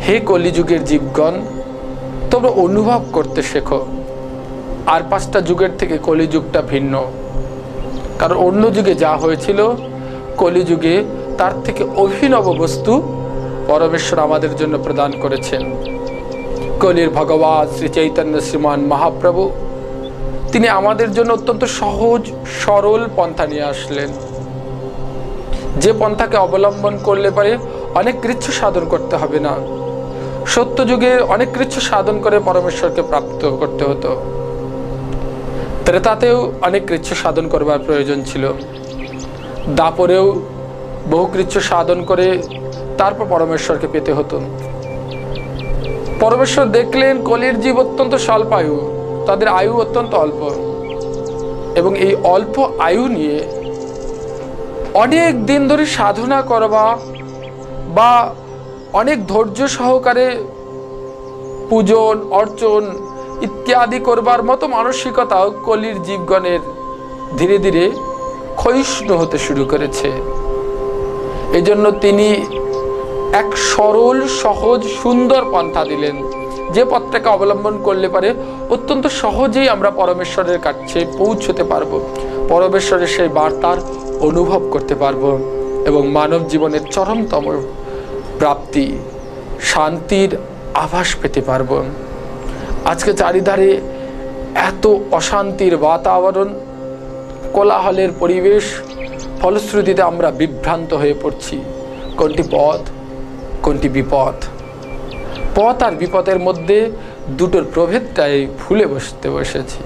হে কলিযুগের জীবগণ, তোমরা অনুভব করতে শেখো। আর 5টা যুগের থেকে কলিযুগটা ভিন্ন, কারণ অন্য যুগে যা হয়েছিল কলিযুগে তার থেকে অভিনব বস্তু পরমেশ্বর আমাদের জন্য প্রদান করেছেন। কলির ভগবান শ্রী চৈতন্য শ্রীমান মহাপ্রভু তিনি আমাদের জন্য অত্যন্ত সহজ সরল পন্থা নিয়ে আসলেন, যে পন্থাকে অবলম্বন করলে পারে অনেক কৃচ্ছ সাধন করতে হবে না। সত্য যুগে অনেক কৃচ্ছ সাধন করে পরমেশ্বরকে প্রাপ্ত করতে হতো, ত্রেতাতেও অনেক কৃচ্ছ সাধন করবার প্রয়োজন ছিল, দাপরেও বহু কৃচ্ছ সাধন করে তারপর পরমেশ্বরকে পেতে হতো। পরমেশ্বর দেখলেন কলির জীব অত্যন্ত স্বল্পায়ু, তাদের আয়ু অত্যন্ত অল্প, এবং এই অল্প আয়ু নিয়ে অনেক দিন ধরে সাধনা করবা বা অনেক ধৈর্য সহকারে পূজন অর্চন ইত্যাদি করবার মতো মানসিকতাও কলির জীবগণের ধীরে ধীরে ক্ষয়িষ্ণু হতে শুরু করেছে। এই জন্য তিনি এক সরল সহজ সুন্দর পন্থা দিলেন, যে পথটাকে অবলম্বন করলে পারে অত্যন্ত সহজেই আমরা পরমেশ্বরের কাছে পৌঁছতে পারবো, পরমেশ্বরের সেই বার্তার অনুভব করতে পারবো এবং মানব জীবনের চরমতম প্রাপ্তি শান্তির আভাস পেতে পারবো। আজকে চারিধারে এত অশান্তির বাতাবরণ, কোলাহলের পরিবেশ, ফলশ্রুতিতে আমরা বিভ্রান্ত হয়ে পড়ছি। কোনটি পথ, কোনটি বিপদ? পথ আর বিপদের মধ্যে দুটোর প্রভেদটাই ভুলে বসেছি।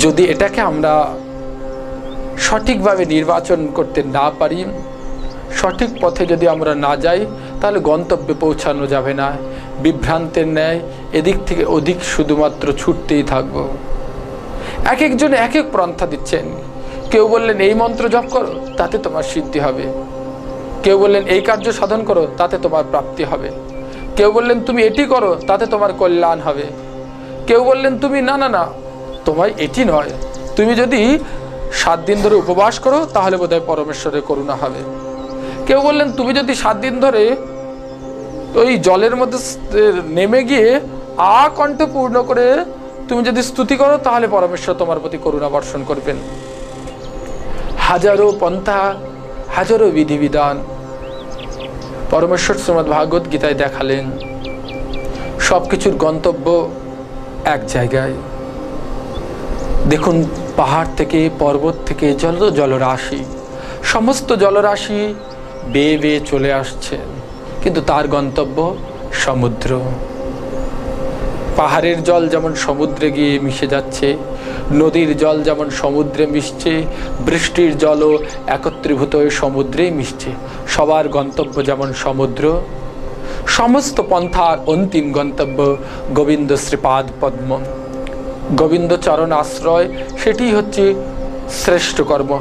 যদি এটাকে আমরা সঠিকভাবে নির্বাচন করতে না পারি, সঠিক পথে যদি আমরা না যাই, তাহলে গন্তব্যে পৌঁছানো যাবে না। বিভ্রান্তের ন্যায় এদিক থেকে ওদিক শুধুমাত্র ছুটতেই থাকব। এক একজন এক এক পন্থা দিচ্ছেন। কেউ বললেন এই মন্ত্র জপ করো, তাতে তোমার সিদ্ধি হবে। কেউ বললেন এই কার্য সাধন করো, তাতে তোমার প্রাপ্তি হবে। কেউ বললেন তুমি এটি করো, তাতে তোমার কল্যাণ হবে। কেউ বললেন তুমি না না না তোমায় এটি নয়, তুমি যদি 7 দিন ধরে উপবাস করো তাহলে বোধহয় পরমেশ্বরের করুণা হবে। কেউ বললেন তুমি যদি 7 দিন ধরে ওই জলের মধ্যে নেমে গিয়ে কণ্ঠ পূর্ণ করে তুমি যদি স্তুতি করো তাহলে পরমেশ্বর তোমার প্রতি করুণা বর্ষণ করবেন। হাজারো পন্থা, হাজারো বিধিবিধান পরমেশ্বর শ্রীমদ্ ভাগবত গীতায় দেখালেন। সবকিছুর গন্তব্য এক জায়গায়। দেখুন, পাহাড় থেকে পর্বত থেকে জলরাশি, সমস্ত জলরাশি বেয়ে বেয়ে চলে আসছে, কিন্তু তার গন্তব্য সমুদ্র। পাহাড়ের জল যেমন সমুদ্রে গিয়ে মিশে যাচ্ছে, নদীর জল যেমন সমুদ্রে মিশছে, বৃষ্টির জলও একত্রীভূত হয়ে সমুদ্রেই মিশছে। সবার গন্তব্য যেমন সমুদ্র, সমস্ত পন্থার অন্তিম গন্তব্য গোবিন্দ শ্রীপাদ পদ্ম, গোবিন্দ চরণ আশ্রয়। সেটি হচ্ছে শ্রেষ্ঠ কর্ম।